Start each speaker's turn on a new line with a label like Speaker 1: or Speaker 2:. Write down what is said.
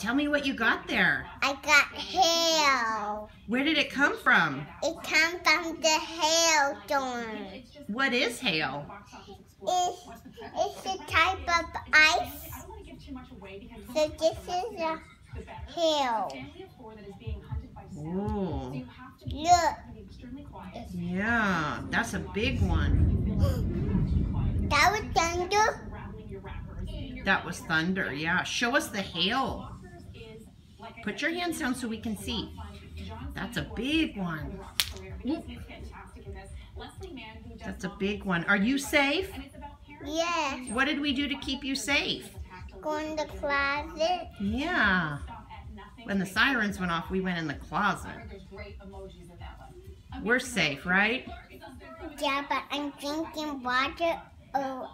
Speaker 1: Tell me what you got there.
Speaker 2: I got hail.
Speaker 1: Where did it come from?
Speaker 2: It comes from the hailstorm.
Speaker 1: What is hail?
Speaker 2: It's a type of ice. So this is a hail.
Speaker 1: Oh,
Speaker 2: Look.
Speaker 1: yeah, that's a big one.
Speaker 2: That was thunder.
Speaker 1: That was thunder, yeah. Show us the hail. Put your hands down so we can see. That's a big one. That's a big one. Are you safe?
Speaker 2: Yes.
Speaker 1: What did we do to keep you safe?
Speaker 2: Go in the closet.
Speaker 1: Yeah. When the sirens went off, we went in the closet. We're safe, right?
Speaker 2: Yeah, but I'm drinking water. Oh,